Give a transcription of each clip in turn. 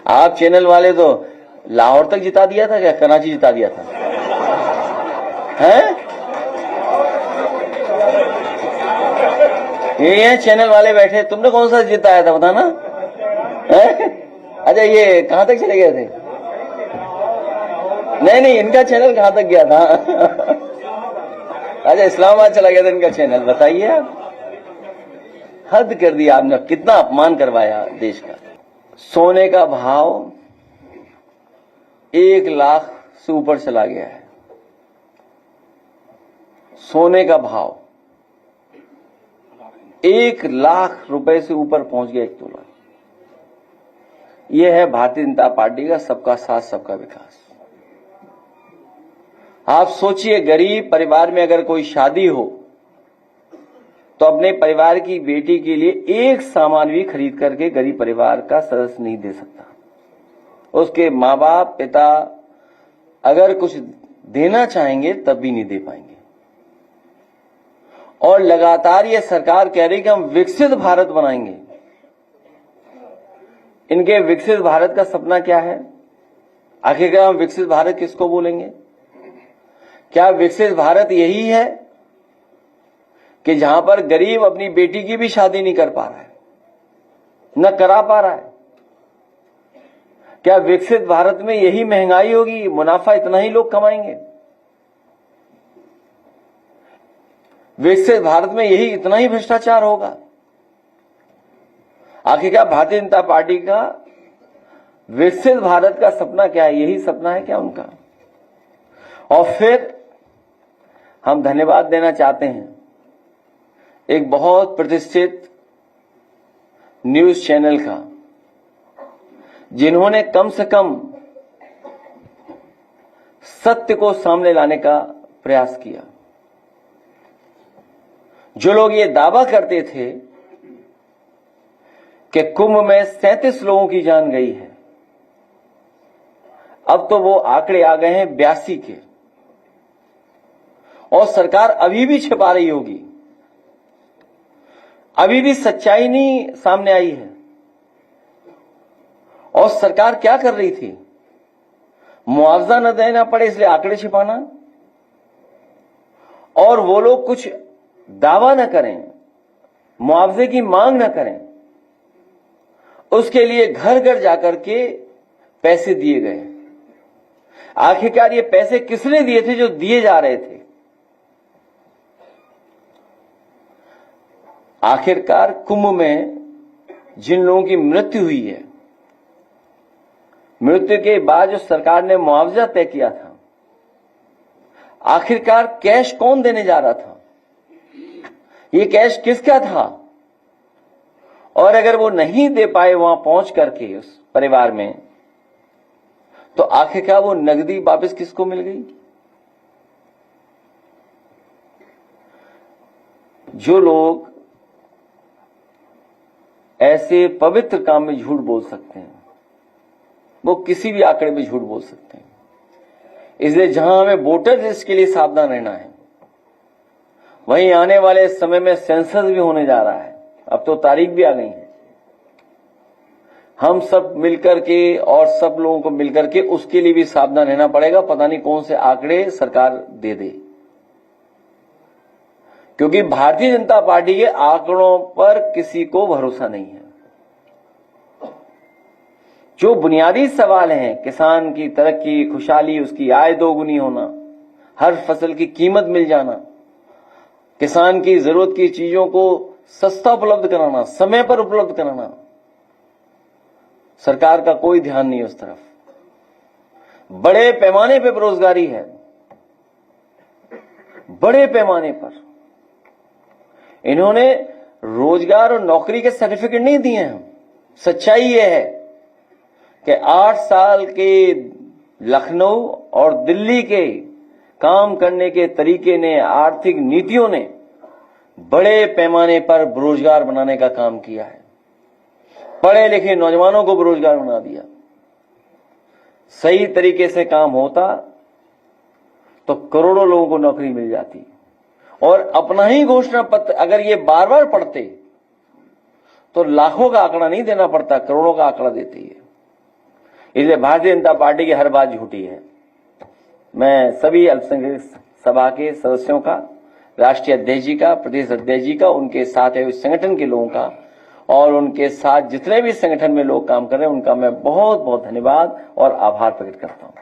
आप चैनल वाले तो लाहौर तक जिता दिया था क्या, कराची जिता दिया था? हैं? ये हैं चैनल वाले बैठे, तुमने कौन सा जिताया था बताना? अच्छा, ये कहां तक चले गए थे? नहीं, इनका चैनल कहां तक गया था? अच्छा, इस्लामाबाद चला गया था इनका चैनल। बताइए आप, हद कर दिया आपने, कितना अपमान करवाया देश का। सोने का भाव 1 लाख से ऊपर चला गया है। सोने का भाव 1 लाख रुपए से ऊपर पहुंच गया 1 तोला। यह है भारतीय जनता पार्टी का सबका साथ सबका विकास। आप सोचिए, गरीब परिवार में अगर कोई शादी हो तो अपने परिवार की बेटी के लिए एक सामान भी खरीद करके गरीब परिवार का सदस्य नहीं दे सकता। उसके माँ बाप पिता अगर कुछ देना चाहेंगे तब भी नहीं दे पाएंगे। और लगातार ये सरकार कह रही कि हम विकसित भारत बनाएंगे। इनके विकसित भारत का सपना क्या है? आखिरकार हम विकसित भारत किसको बोलेंगे? क्या विकसित भारत यही है कि जहां पर गरीब अपनी बेटी की भी शादी नहीं कर पा रहा है, न करा पा रहा है? क्या विकसित भारत में यही महंगाई होगी, मुनाफा इतना ही लोग कमाएंगे? विकसित भारत में यही इतना ही भ्रष्टाचार होगा? आखिरकार भारतीय जनता पार्टी का विकसित भारत का सपना क्या है? यही सपना है क्या उनका? और फिर हम धन्यवाद देना चाहते हैं एक बहुत प्रतिष्ठित न्यूज चैनल का, जिन्होंने कम से कम सत्य को सामने लाने का प्रयास किया। जो लोग ये दावा करते थे कि कुंभ में 37 लोगों की जान गई है, अब तो वो आंकड़े आ गए हैं 82 के। और सरकार अभी भी छिपा रही होगी, अभी भी सच्चाई नहीं सामने आई है। और सरकार क्या कर रही थी? मुआवजा न देना पड़े इसलिए आंकड़े छिपाना, और वो लोग कुछ दावा न करें, मुआवजे की मांग न करें, उसके लिए घर घर जाकर के पैसे दिए गए। आखिरकार ये पैसे किसने दिए थे जो दिए जा रहे थे? आखिरकार कुंभ में जिन लोगों की मृत्यु हुई है, मृत्यु के बाद जो सरकार ने मुआवजा तय किया था, आखिरकार कैश कौन देने जा रहा था? ये कैश किसका था? और अगर वो नहीं दे पाए वहां पहुंच करके उस परिवार में, तो आखिरकार वो नकदी वापस किसको मिल गई? जो लोग ऐसे पवित्र काम में झूठ बोल सकते हैं, वो किसी भी आंकड़े में झूठ बोल सकते हैं। इसलिए जहां हमें वोटर लिस्ट के लिए सावधान रहना है, वहीं आने वाले समय में सेंसस भी होने जा रहा है। अब तो तारीख भी आ गई है। हम सब मिलकर के और सब लोगों को मिलकर के उसके लिए भी सावधान रहना पड़ेगा। पता नहीं कौन से आंकड़े सरकार दे दे, क्योंकि भारतीय जनता पार्टी के आंकड़ों पर किसी को भरोसा नहीं है। जो बुनियादी सवाल हैं, किसान की तरक्की, खुशहाली, उसकी आय दोगुनी होना, हर फसल की कीमत मिल जाना, किसान की जरूरत की चीजों को सस्ता उपलब्ध कराना, समय पर उपलब्ध कराना, सरकार का कोई ध्यान नहीं उस तरफ। बड़े पैमाने पर बेरोजगारी है, बड़े पैमाने पर। इन्होंने रोजगार और नौकरी के सर्टिफिकेट नहीं दिए हैं। सच्चाई यह है कि 8 साल के लखनऊ और दिल्ली के काम करने के तरीके ने, आर्थिक नीतियों ने बड़े पैमाने पर बेरोजगार बनाने का काम किया है। पढ़े लिखे नौजवानों को बेरोजगार बना दिया। सही तरीके से काम होता तो करोड़ों लोगों को नौकरी मिल जाती। और अपना ही घोषणा पत्र अगर ये बार बार पढ़ते तो लाखों का आंकड़ा नहीं देना पड़ता, करोड़ों का आंकड़ा देते हैं। इसलिए भारतीय जनता पार्टी की हर बात झूठी है। मैं सभी अल्पसंख्यक सभा के सदस्यों का, राष्ट्रीय अध्यक्ष जी का, प्रदेश अध्यक्ष जी का, उनके साथ है उस संगठन के लोगों का और उनके साथ जितने भी संगठन में लोग काम कर रहे हैं उनका मैं बहुत बहुत धन्यवाद और आभार प्रकट करता हूं।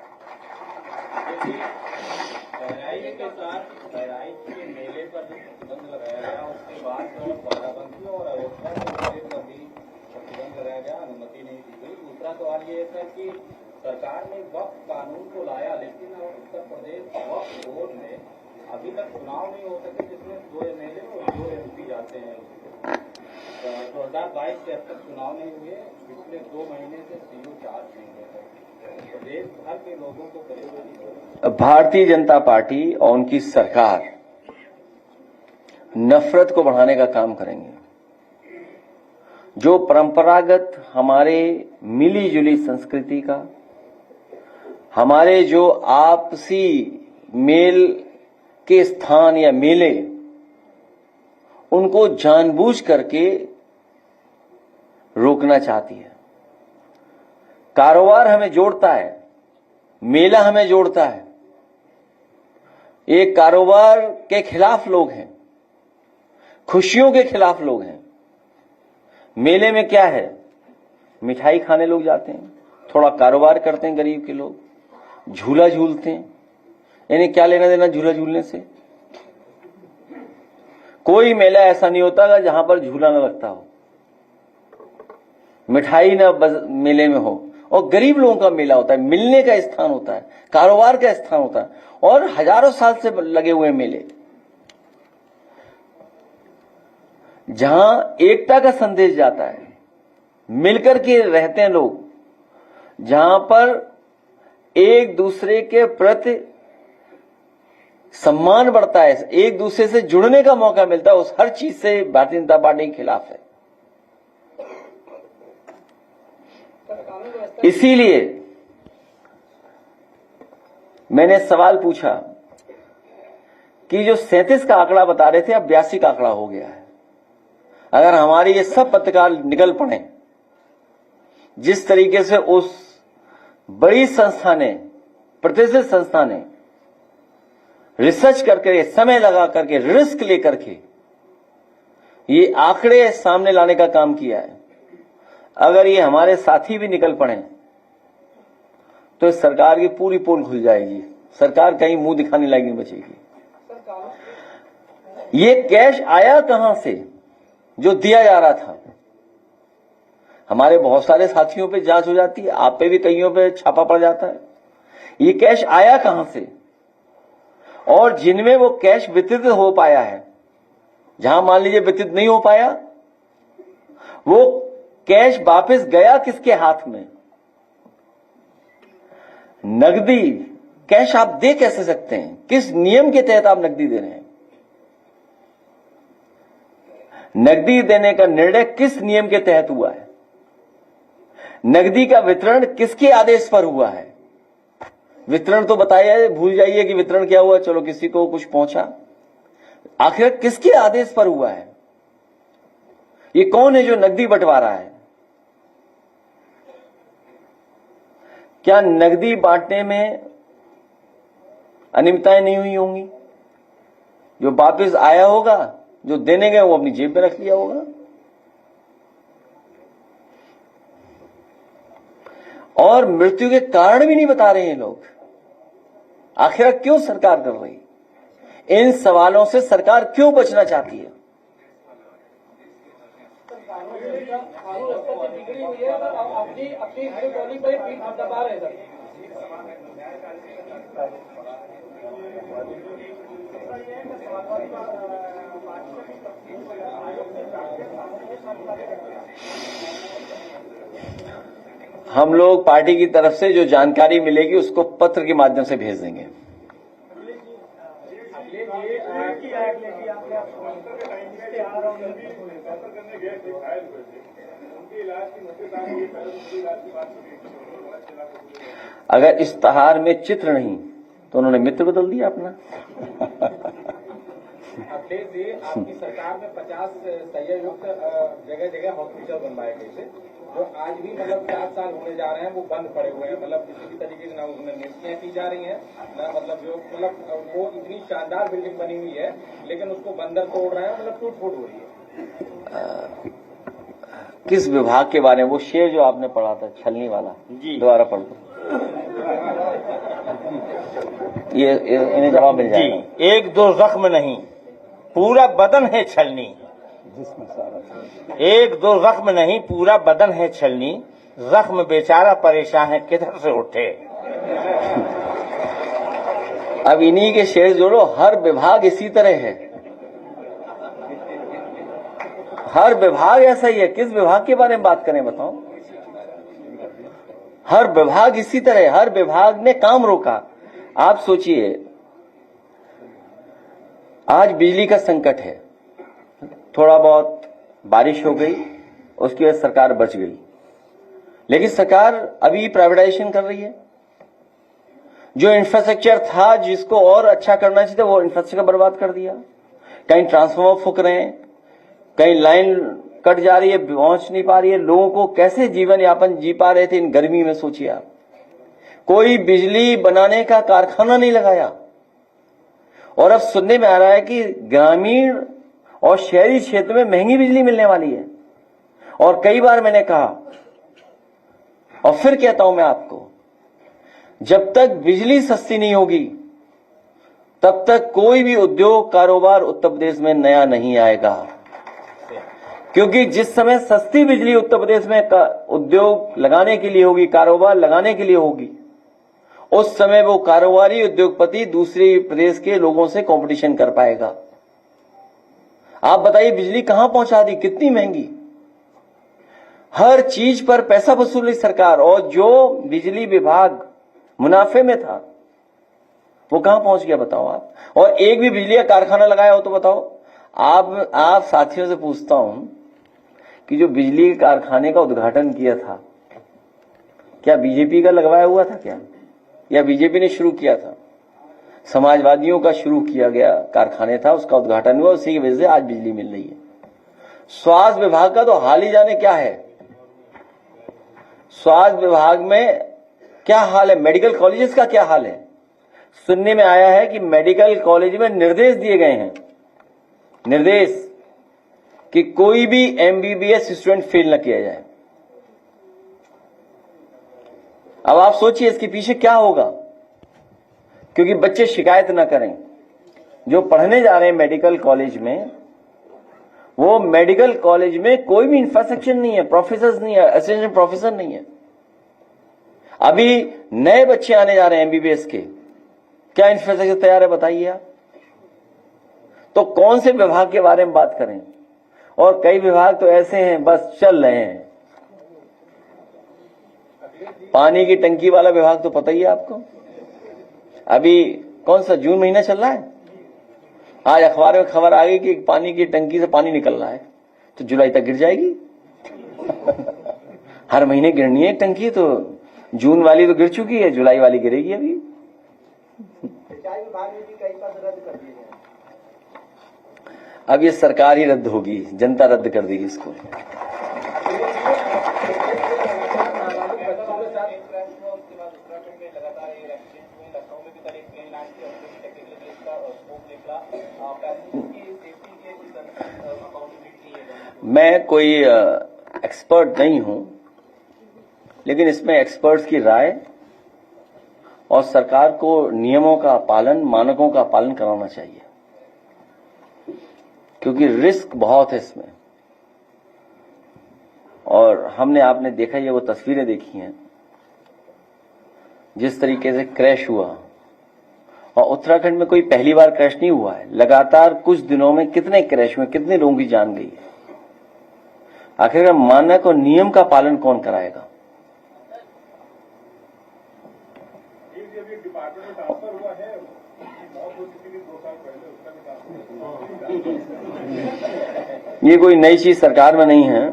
सवाल ये है कि सरकार ने वक्फ कानून को लाया, लेकिन उत्तर प्रदेश वक्फ बोर्ड में अभी तक चुनाव नहीं हो सके जिसमें 2 एमएलए और 2 एमपी जाते हैं। 2022 से अब तक चुनाव नहीं हुए, पिछले 2 महीने से सीओ चार्ज नहीं हुए। प्रदेश भर के लोगों को करीब भारतीय जनता पार्टी और उनकी सरकार नफरत को बढ़ाने का काम करेंगे। जो परंपरागत हमारे मिली जुली संस्कृति का, हमारे जो आपसी मेल के स्थान या मेले, उनको जानबूझ करके रोकना चाहती है। कारोबार हमें जोड़ता है, मेला हमें जोड़ता है। एक कारोबार के खिलाफ लोग हैं, खुशियों के खिलाफ लोग हैं। मेले में क्या है, मिठाई खाने लोग जाते हैं, थोड़ा कारोबार करते हैं गरीब के लोग, झूला झूलते हैं। यानी क्या लेना देना झूला झूलने से? कोई मेला ऐसा नहीं होता जहां पर झूला न लगता हो, मिठाई ना मेले में हो। और गरीब लोगों का मेला होता है, मिलने का स्थान होता है, कारोबार का स्थान होता है और हजारों साल से लगे हुए मेले जहां एकता का संदेश जाता है, मिलकर के रहते हैं लोग, जहां पर एक दूसरे के प्रति सम्मान बढ़ता है, एक दूसरे से जुड़ने का मौका मिलता है, उस हर चीज से भारतीय जनता पार्टी के खिलाफ है। इसीलिए मैंने सवाल पूछा कि जो 37 का आंकड़ा बता रहे थे अब 82 का आंकड़ा हो गया है। अगर हमारे ये सब पत्रकार निकल पड़े जिस तरीके से उस बड़ी संस्था ने, प्रतिष्ठित संस्था ने रिसर्च करके, समय लगा करके, रिस्क लेकर के ये आंकड़े सामने लाने का काम किया है, अगर ये हमारे साथी भी निकल पड़े तो इस सरकार की पूरी पोल खुल जाएगी। सरकार कहीं मुंह दिखाने लायक नहीं बचेगी। ये कैश आया कहां से जो दिया जा रहा था? हमारे बहुत सारे साथियों पे जांच हो जाती है, आप पे भी कईयों पे छापा पड़ जाता है। ये कैश आया कहां से? और जिनमें वो कैश वितरित हो पाया है, जहां मान लीजिए वितरित नहीं हो पाया, वो कैश वापस गया किसके हाथ में? नकदी कैश आप दे कैसे सकते हैं? किस नियम के तहत आप नकदी दे रहे हैं? नकदी देने का निर्णय किस नियम के तहत हुआ है? नकदी का वितरण किसके आदेश पर हुआ है? वितरण तो बताइए, भूल जाइए कि वितरण क्या हुआ, चलो किसी को कुछ पहुंचा। आखिर किसके आदेश पर हुआ है? ये कौन है जो नकदी बंटवा रहा है? क्या नकदी बांटने में अनियमितताएं नहीं हुई होंगी? जो वापस आया होगा, जो देने गए वो अपनी जेब में रख लिया होगा। और मृत्यु के कारण भी नहीं बता रहे हैं लोग। आखिर क्यों सरकार कर रही? इन सवालों से सरकार क्यों बचना चाहती है? हम लोग पार्टी की तरफ से जो जानकारी मिलेगी उसको पत्र के माध्यम से भेज देंगे। अगर इश्तहार में चित्र नहीं तो उन्होंने मित्र बदल दिया अपना। आपकी सरकार में 50 संयुक्त जगह जगह हॉस्पिटल बनवाए गए थे। जो आज भी मतलब 4 साल होने जा रहे हैं वो बंद पड़े हुए हैं, मतलब किसी भी तरीके से ना उसमें नियुक्तियां की जा रही हैं ना, मतलब जो मतलब वो इतनी शानदार बिल्डिंग बनी हुई है लेकिन उसको बंदर तोड़ रहे हैं, मतलब टूट फूट हो रही है। किस विभाग के बारे में? वो शेर जो आपने पढ़ा था छलनी वाला, जी दोबारा पढ़ दो। ये इन्हें जवाब मिल जाएगा। जी, एक दो जख्म नहीं, पूरा बदन है छलनी। एक दो जख्म नहीं, पूरा बदन है छलनी। जख्म बेचारा परेशान है, किधर से उठे। अब इन्हीं के शेर जोड़ो। हर विभाग इसी तरह है, हर विभाग ऐसा ही है। किस विभाग के बारे में बात करें बताओ? हर विभाग इसी तरह, हर विभाग ने काम रोका। आप सोचिए, आज बिजली का संकट है, थोड़ा बहुत बारिश हो गई, उसकी वजह से सरकार बच गई, लेकिन सरकार अभी प्राइवेटाइजेशन कर रही है। जो इंफ्रास्ट्रक्चर था जिसको और अच्छा करना चाहिए वो इंफ्रास्ट्रक्चर बर्बाद कर दिया। कहीं ट्रांसफार्मर फूक रहे हैं, कहीं लाइन कट जा रही है, पहुंच नहीं पा रही है। लोगों को कैसे जीवन यापन जी पा रहे थे इन गर्मी में, सोचिए आप। कोई बिजली बनाने का कारखाना नहीं लगाया। और अब सुनने में आ रहा है कि ग्रामीण और शहरी क्षेत्र में महंगी बिजली मिलने वाली है। और कई बार मैंने कहा और फिर कहता हूं मैं आपको, जब तक बिजली सस्ती नहीं होगी तब तक कोई भी उद्योग कारोबार उत्तर प्रदेश में नया नहीं आएगा। क्योंकि जिस समय सस्ती बिजली उत्तर प्रदेश में उद्योग लगाने के लिए होगी, कारोबार लगाने के लिए होगी, उस समय वो कारोबारी उद्योगपति दूसरे प्रदेश के लोगों से कंपटीशन कर पाएगा। आप बताइए बिजली कहां पहुंचा दी, कितनी महंगी। हर चीज पर पैसा वसूली सरकार, और जो बिजली विभाग मुनाफे में था वो कहां पहुंच गया बताओ आप। और एक भी बिजली का कारखाना लगाया हो तो बताओ। आप साथियों से पूछता हूं कि जो बिजली के कारखाने का उद्घाटन किया था, क्या बीजेपी का लगवाया हुआ था क्या, या बीजेपी ने शुरू किया था? समाजवादियों का शुरू किया गया कारखाने था, उसका उद्घाटन हुआ, उसी की वजह से आज बिजली मिल रही है। स्वास्थ्य विभाग का तो हाल ही जाने क्या है। स्वास्थ्य विभाग में क्या हाल है, मेडिकल कॉलेजेस का क्या हाल है। सुनने में आया है कि मेडिकल कॉलेज में निर्देश दिए गए हैं, निर्देश कि कोई भी एमबीबीएस स्टूडेंट फेल न किया जाए। अब आप सोचिए इसके पीछे क्या होगा, क्योंकि बच्चे शिकायत न करें। जो पढ़ने जा रहे हैं मेडिकल कॉलेज में, वो मेडिकल कॉलेज में कोई भी इंफ्रास्ट्रक्चर नहीं है, प्रोफेसर नहीं है, असिस्टेंट प्रोफेसर नहीं है। अभी नए बच्चे आने जा रहे हैं एमबीबीएस के, क्या इंफ्रास्ट्रक्चर तैयार है बताइए आप। तो कौन से विभाग के बारे में बात करें। और कई विभाग तो ऐसे हैं बस चल रहे हैं। पानी की टंकी वाला विभाग तो पता ही है आपको, अभी कौन सा जून महीना चल रहा है, आज अखबार में खबर आ गई कि पानी की टंकी से पानी निकल रहा है, तो जुलाई तक गिर जाएगी। हर महीने गिरनी है टंकी, तो जून वाली तो गिर चुकी है, जुलाई वाली गिरेगी अभी। सिंचाई विभाग ने भी कई पद रद्द कर दिए हैं। अब ये सरकार ही रद्द होगी, जनता रद्द कर देगी इसको। मैं कोई एक्सपर्ट नहीं हूं, लेकिन इसमें एक्सपर्ट्स की राय और सरकार को नियमों का पालन, मानकों का पालन कराना चाहिए, क्योंकि रिस्क बहुत है इसमें। और आपने देखा, ये वो तस्वीरें देखी हैं जिस तरीके से क्रैश हुआ, और उत्तराखंड में कोई पहली बार क्रैश नहीं हुआ है। लगातार कुछ दिनों में कितने क्रैश हुए, कितने लोगों की जान गई है। आखिर मानक और नियम का पालन कौन कराएगा। ये कोई नई चीज सरकार में नहीं है।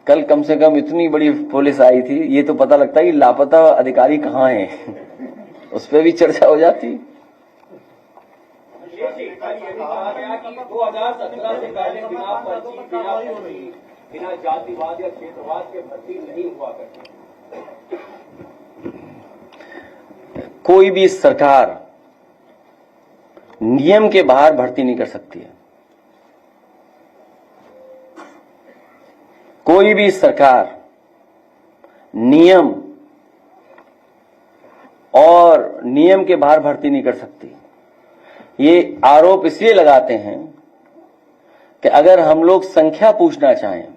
कल कम से कम इतनी बड़ी पुलिस आई थी, ये तो पता लगता है कि लापता अधिकारी कहाँ हैं। उस पर भी चर्चा हो जाती। 2017 से पहले बिना पर्ची, बिना बिना जातिवाद या क्षेत्रवाद के भर्ती नहीं हुआ करती। कोई भी सरकार नियम के बाहर भर्ती नहीं कर सकती है। कोई भी सरकार नियम और नियम के बाहर भर्ती नहीं कर सकती। ये आरोप इसलिए लगाते हैं कि अगर हम लोग संख्या पूछना चाहें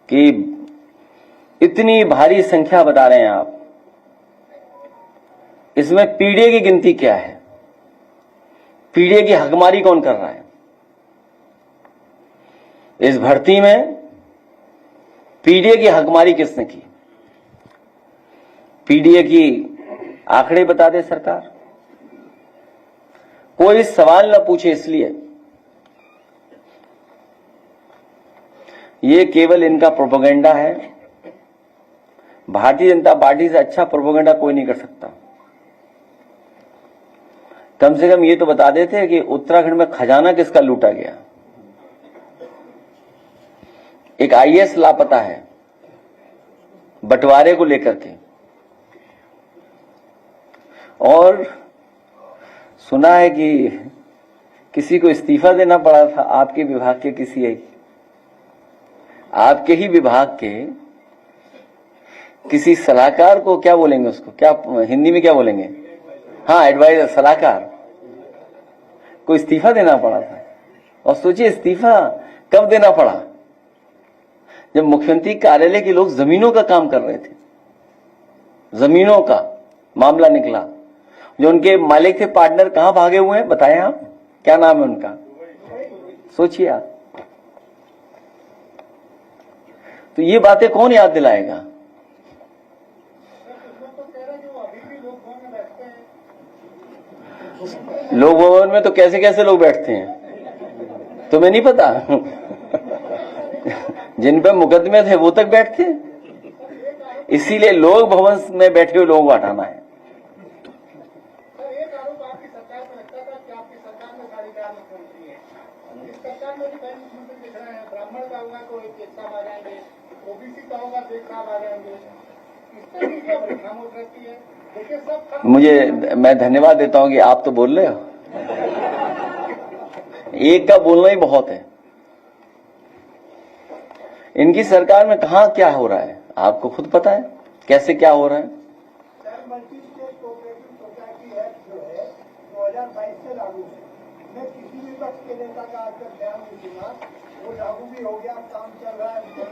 कि इतनी भारी संख्या बता रहे हैं आप, इसमें पीडीए की गिनती क्या है, पीडीए की हकमारी कौन कर रहा है, इस भर्ती में पीडीए की हकमारी किसने की, पीडीए की आंकड़े बता दे सरकार। कोई सवाल न पूछे, इसलिए ये केवल इनका प्रोपेगेंडा है। भारतीय जनता पार्टी से अच्छा प्रोपेगेंडा कोई नहीं कर सकता। कम से कम ये तो बता देते कि उत्तराखंड में खजाना किसका लूटा गया। एक आईएएस लापता है बंटवारे को लेकर के, और सुना है कि किसी को इस्तीफा देना पड़ा था आपके विभाग के, आपके ही विभाग के किसी सलाहकार को, क्या बोलेंगे उसको, क्या हिंदी में क्या बोलेंगे, हाँ एडवाइजर, सलाहकार को इस्तीफा देना पड़ा था। और सोचिए इस्तीफा कब देना पड़ा, जब मुख्यमंत्री कार्यालय के लोग जमीनों का काम कर रहे थे। जमीनों का मामला निकला, जो उनके मालिक थे पार्टनर कहां भागे हुए हैं बताएं आप, क्या नाम है उनका, सोचिए आप। तो ये बातें कौन याद दिलाएगा। लोक भवन में तो कैसे कैसे लोग बैठते हैं, तुम्हें नहीं पता जिन पे मुकदमे थे वो तक बैठते हैं। इसीलिए लोक भवन में बैठे हुए लोगों को हटाना है। मैं धन्यवाद देता हूं कि आप तो बोल रहे हो, एक का बोलना ही बहुत है। इनकी सरकार में कहां क्या हो रहा है आपको खुद पता है, कैसे क्या हो रहा है। Multi state cooperative society act जो है 2022 से लागू है। मैं किसी भी पक्ष के नेता का आज तक ध्यान नहीं सुना, वो लागू भी हो गया, काम चल रहा है, लेकिन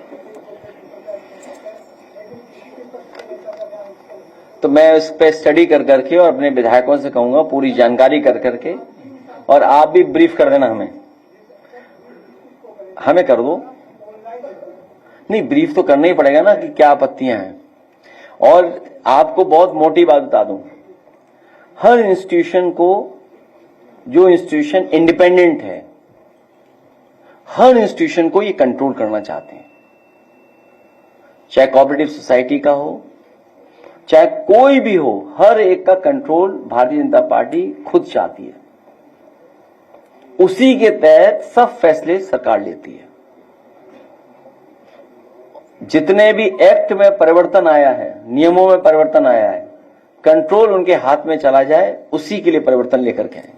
किसी भी पक्ष के नेता का ध्यान। तो मैं इस पे स्टडी कर करके और अपने विधायकों से कहूंगा पूरी जानकारी कर करके, और आप भी ब्रीफ कर देना हमें कर दो। नहीं, ब्रीफ तो करना ही पड़ेगा ना कि क्या आपत्तियां हैं। और आपको बहुत मोटी बात बता दूं, हर इंस्टीट्यूशन को, जो इंस्टीट्यूशन इंडिपेंडेंट है, हर इंस्टीट्यूशन को ये कंट्रोल करना चाहते हैं, चाहे कोऑपरेटिव सोसाइटी का हो, चाहे कोई भी हो, हर एक का कंट्रोल भारतीय जनता पार्टी खुद चाहती है। उसी के तहत सब फैसले सरकार लेती है। जितने भी एक्ट में परिवर्तन आया है, नियमों में परिवर्तन आया है, कंट्रोल उनके हाथ में चला जाए, उसी के लिए परिवर्तन लेकर के आए।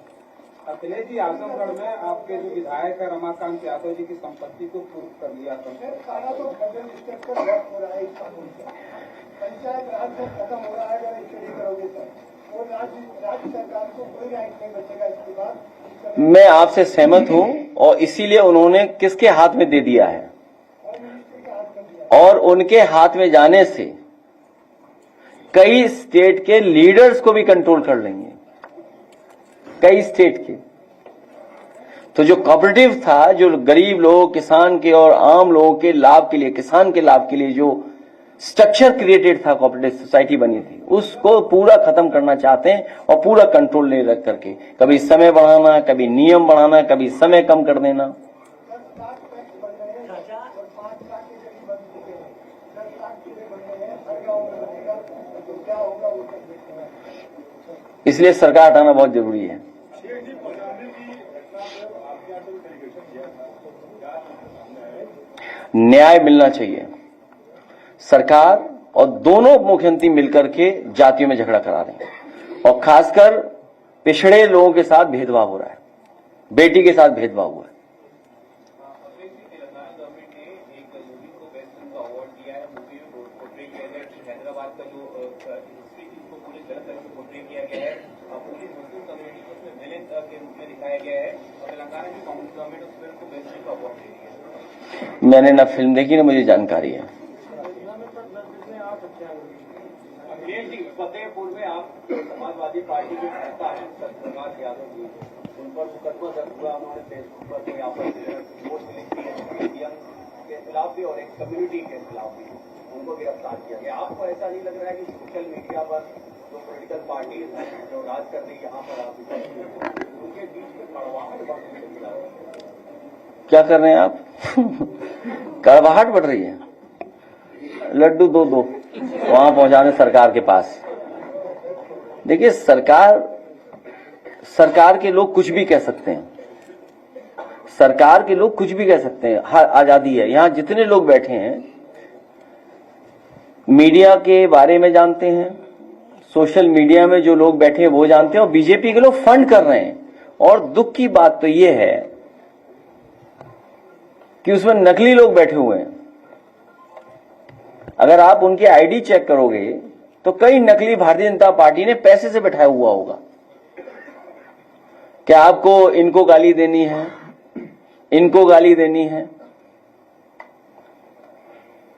अखिलेश जी, आजमगढ़ में आपके जो विधायक है रमाकांत यादव जी की संपत्ति को प्रूव कर लिया था। सारा तो फेडरल स्टेट पर वर्क हो रहा है इस कानून से, पंचायत राज से खत्म हो रहा है। अगर स्टडी करोगे सर, और राज्य सरकार को कोई राइट नहीं बचेगा इसके बाद। मैं आपसे सहमत हूं, और इसीलिए उन्होंने किसके हाथ में दे दिया है, और उनके हाथ में जाने से कई स्टेट के लीडर्स को भी कंट्रोल कर लेंगे, कई स्टेट के। तो जो कोऑपरेटिव था, जो गरीब लोग, किसान के और आम लोगों के लाभ के लिए, किसान के लाभ के लिए जो स्ट्रक्चर क्रिएटेड था, कोऑपरेटिव सोसाइटी बनी थी, उसको पूरा खत्म करना चाहते हैं, और पूरा कंट्रोल ले रख करके कभी समय बढ़ाना, कभी नियम बढ़ाना, कभी समय कम कर देना। इसलिए सरकार हटाना बहुत जरूरी है। न्याय मिलना चाहिए। सरकार और दोनों मुख्यमंत्री मिलकर के जातियों में झगड़ा करा रहे हैं और खासकर पिछड़े लोगों के साथ भेदभाव हो रहा है, बेटी के साथ भेदभाव हुआ है। हैदराबाद का जो हिस्ट्री थी उसको पूरी गलत तरह से पोर्ट्रे किया गया है। पुलिस मुस्लिम कम्युनिटी को उसमें विलेन के रूप में दिखाया गया है और तेलंगाना की कांग्रेस गवर्नमेंट उस फिल्म को बेस्ट का अवार्ड दे रही है। मैंने ना फिल्म देखी ना मुझे जानकारी है। अखिलेश जी, फतेहपुर में आप समाजवादी पार्टी के नेता हैं सत्यप्रकाश यादव जी, उन पर मुकदमा दर्ज हुआ। उन्होंने फेसबुक पर कोई आपस पोस्ट लिखी है के खिलाफ भी और एक कम्युनिटी के खिलाफ भी, उनको गिरफ्तार किया गया। आपको ऐसा नहीं लग रहा है कि सोशल मीडिया पर जो पॉलिटिकल पार्टीज हैं जो राज कर रही है यहाँ पर आप उनके बीच में कड़वाहट बढ़ रही है? क्या कर रहे हैं आप? कड़वाहट बढ़ रही है। लड्डू दो वहां पहुंचाने सरकार के पास। देखिए, सरकार के लोग कुछ भी कह सकते हैं, सरकार के लोग कुछ भी कह सकते हैं, हर आजादी है। यहां जितने लोग बैठे हैं मीडिया के बारे में जानते हैं, सोशल मीडिया में जो लोग बैठे हैं वो जानते हैं, और बीजेपी के लोग फंड कर रहे हैं। और दुख की बात तो ये है कि उसमें नकली लोग बैठे हुए हैं। अगर आप उनकी आईडी चेक करोगे तो कई नकली भारतीय जनता पार्टी ने पैसे से बैठाया हुआ होगा। क्या आपको इनको गाली देनी है, इनको गाली देनी है,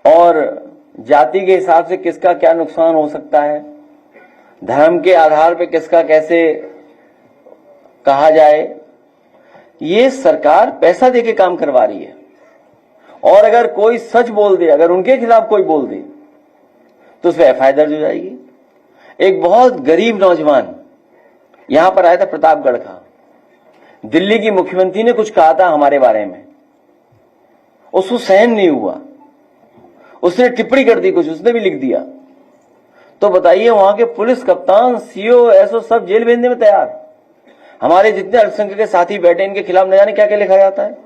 और जाति के हिसाब से किसका क्या नुकसान हो सकता है, धर्म के आधार पर किसका कैसे कहा जाए, ये सरकार पैसा देके काम करवा रही है। और अगर कोई सच बोल दे, अगर उनके खिलाफ कोई बोल दे तो उस पर एफआईआर दर्ज हो जाएगी। एक बहुत गरीब नौजवान यहां पर आया था प्रतापगढ़ का, दिल्ली की मुख्यमंत्री ने कुछ कहा था हमारे बारे में, उसको सहन नहीं हुआ, उसने टिप्पणी कर दी, कुछ उसने भी लिख दिया। तो बताइए, वहां के पुलिस कप्तान, सीओ, एसओ सब जेल भेजने में तैयार। हमारे जितने अल्पसंख्यक के साथी बैठे इनके खिलाफ न जाने क्या क्या लिखा जाता है,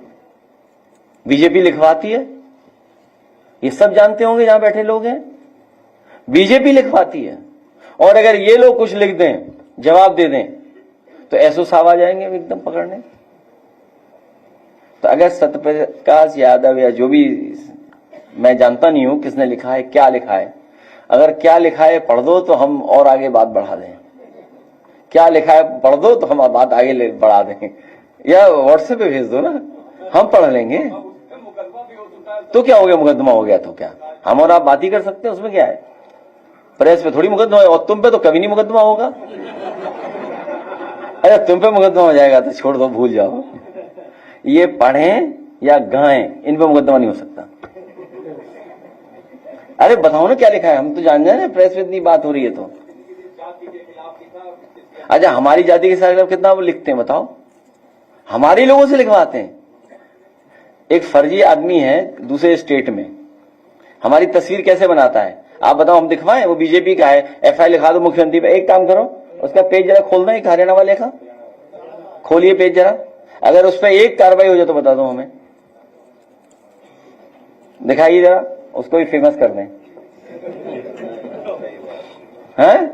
बीजेपी लिखवाती है। ये सब जानते होंगे जहां बैठे लोग हैं, बीजेपी लिखवाती है। और अगर ये लोग कुछ लिख दें, जवाब दे दें, तो एसओ साहब आ जाएंगे एकदम पकड़ने। तो अगर सत्यप्रकाश यादव या जो भी, मैं जानता नहीं हूं किसने लिखा है, क्या लिखा है, अगर क्या लिखा है पढ़ दो तो हम और आगे बात बढ़ा दें। क्या लिखा है पढ़ दो तो हम बात आगे बढ़ा दें, या व्हाट्सएप पे भेज दो ना, हम पढ़ लेंगे। तो क्या हो गया, मुकदमा हो गया तो क्या, हम और आप बात ही कर सकते हैं, उसमें क्या है। प्रेस पे थोड़ी मुकदमा है, और तुम पे तो कभी नहीं मुकदमा होगा। अरे तुम पे मुकदमा हो जाएगा तो छोड़ दो, भूल जाओ। ये पढ़ें या गाएं, इन पे मुकदमा नहीं हो सकता। अरे बताओ ना क्या लिखा है, हम तो जान जाए, प्रेस में इतनी बात हो रही है तो। अच्छा, हमारी जाति के खिलाफ कितना लिखते हैं बताओ, हमारे लोगों से लिखवाते हैं। एक फर्जी आदमी है दूसरे स्टेट में, हमारी तस्वीर कैसे बनाता है आप बताओ, हम दिखवाएं? वो बीजेपी का है, एफआईआर लिखा दो मुख्यमंत्री पे। एक काम करो, उसका पेज जरा खोल दो, एक हरियाणा वाले का खोलिए पेज जरा, अगर उस पर एक कार्रवाई हो जाए तो बता दो हमें, दिखाइए जरा, उसको भी फेमस कर दें। हैं?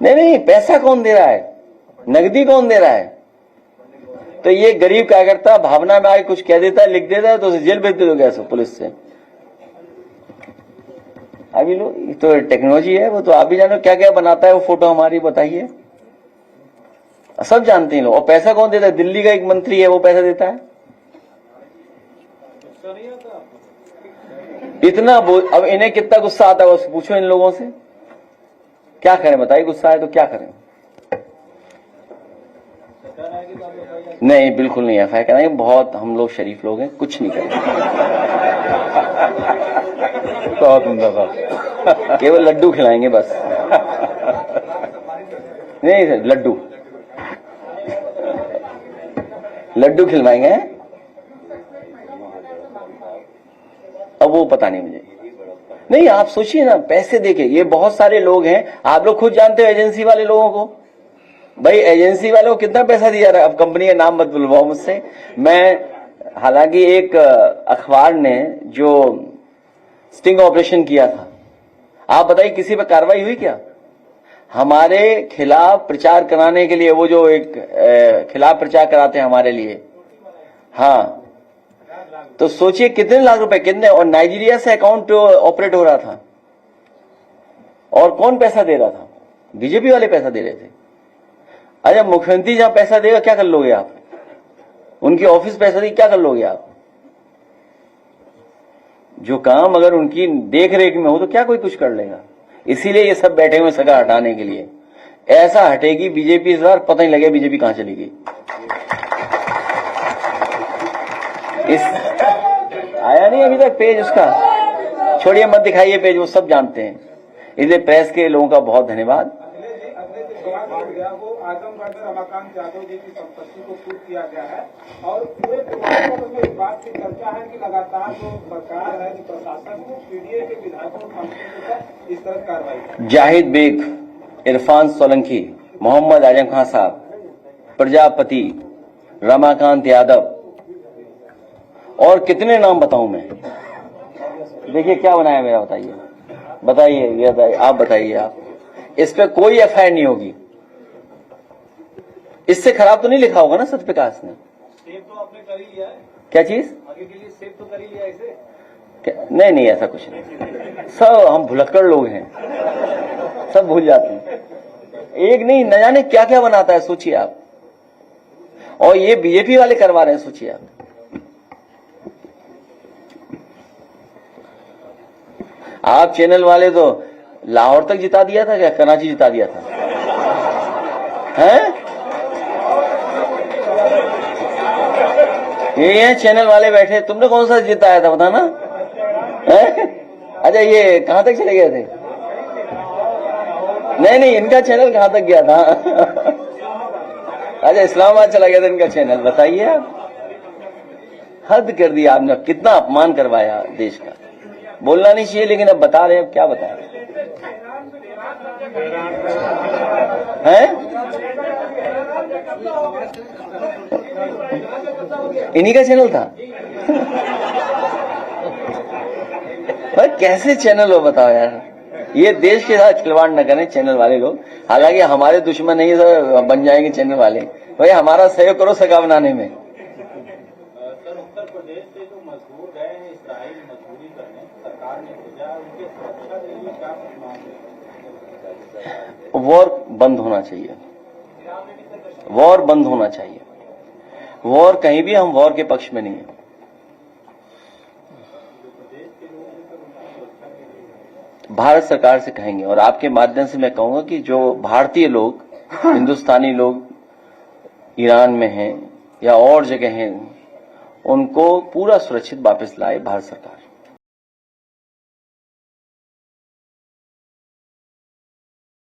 नहीं, पैसा कौन दे रहा है, नगदी कौन दे रहा है? तो ये गरीब कार्यकर्ता भावना में आके कुछ कह देता है, लिख देता है, तो उसे जेल भेज दे दोगे ऐसे पुलिस से। अभी लो, तो टेक्नोलॉजी है, वो तो आप भी जानो क्या क्या बनाता है वो फोटो हमारी, बताइए, सब जानते हैं लोग। और पैसा कौन देता है? दिल्ली का एक मंत्री है, वो पैसा देता है। इतना अब इन्हें कितना गुस्सा आता है उसको पूछो इन लोगों से, क्या करें बताइए, गुस्सा है तो क्या करें? नहीं, बिल्कुल नहीं एफआईआर कराएंगे, बहुत हम लोग शरीफ लोग हैं, कुछ नहीं करेंगे। बहुत उम्दा था, केवल लड्डू खिलाएंगे बस। नहीं, लड्डू खिलवाएंगे। अब वो पता नहीं मुझे, नहीं आप सोचिए ना, पैसे देके ये बहुत सारे लोग हैं, आप लोग खुद जानते हो एजेंसी वाले लोगों को। भाई एजेंसी वालों को कितना पैसा दिया रहा है, अब कंपनी का नाम मत बुलवाओ मुझसे, मैं हालांकि एक अखबार ने जो स्टिंग ऑपरेशन किया था, आप बताइए किसी पर कार्रवाई हुई क्या? हमारे खिलाफ प्रचार कराने के लिए, वो जो एक खिलाफ प्रचार कराते हैं हमारे लिए, हाँ, तो सोचिए कितने लाख रुपए, कितने, और नाइजीरिया से अकाउंट ऑपरेट हो रहा था, और कौन पैसा दे रहा था? बीजेपी वाले पैसा दे रहे थे। अरे मुख्यमंत्री जहां पैसा देगा क्या कर लोगे आप? उनकी ऑफिस पैसा दी क्या कर लोगे आप? जो काम अगर उनकी देख रेख में हो तो क्या कोई कुछ कर लेगा? इसीलिए ये सब बैठे हुए सगा हटाने के लिए। ऐसा हटेगी बीजेपी इस बार, पता नहीं लगे बीजेपी कहां चली गई। इस आया नहीं अभी तक पेज उसका, छोड़िए मत दिखाइए पेज, वो सब जानते हैं। इसलिए प्रेस के लोगों का बहुत धन्यवाद। वो आजमगढ़ में रमाकांत यादव जी की संपत्ति को छूट किया गया है और पूरे पूर्वांचल में इस बात की चर्चा है कि लगातार जो सरकार है, जो प्रशासन है, पीडीए के विधायकों को इस तरह कार्रवाई। जाहिद बेग, इरफान सोलंकी, मोहम्मद आजम खान साहब, प्रजापति, रमाकांत यादव, और कितने नाम बताऊं मैं? देखिए क्या बनाया मेरा, बताइए बताइए, ये बताइए, आप बताइए। आप इस पे कोई एफआईआर नहीं होगी। इससे खराब तो नहीं लिखा होगा ना सत्य प्रकाश ने? सेव तो आपने कर ही लिया है, क्या चीज? आगे के लिए सेव तो कर ही लिया है इसे। नहीं नहीं, ऐसा कुछ नहीं। सब हम भुलक्कड़ लोग हैं, सब भूल जाते हैं। एक नहीं, न जाने क्या क्या बनाता है, सोचिए आप। और ये बीजेपी वाले करवा रहे हैं, सोचिए आप। आप चैनल वाले तो लाहौर तक जिता दिया था, क्या कराची जिता दिया था? हैं? ये हैं चैनल वाले बैठे, तुमने कौन सा जिताया था बताना? अच्छा, ये कहां तक चले गए थे? नहीं नहीं, इनका चैनल कहां तक गया था? अच्छा, इस्लामाबाद चला गया था इनका चैनल। बताइए आप, हद कर दिया आपने, कितना अपमान करवाया देश का। बोलना नहीं चाहिए, लेकिन अब बता रहे हैं, अब क्या बताएं? हैं? इन्हीं का चैनल था? भाई कैसे चैनल हो बताओ यार। ये देश के साथ खिलवाड़ न करें चैनल वाले लोग। हालांकि हमारे दुश्मन नहीं बन जाएंगे चैनल वाले। भाई हमारा सहयोग करो सगा बनाने में। सर, उत्तर प्रदेश से जो मजदूर गए हैं इसराइल मजदूरी करने, सरकार ने भेजा, उनके सुरक्षा के लिए क्या मांग है? वॉर बंद होना चाहिए, वॉर बंद होना चाहिए। वॉर कहीं भी, हम वॉर के पक्ष में नहीं है। भारत सरकार से कहेंगे, और आपके माध्यम से मैं कहूंगा कि जो भारतीय लोग, हिंदुस्तानी लोग ईरान में हैं या और जगह हैं, उनको पूरा सुरक्षित वापस लाए भारत सरकार।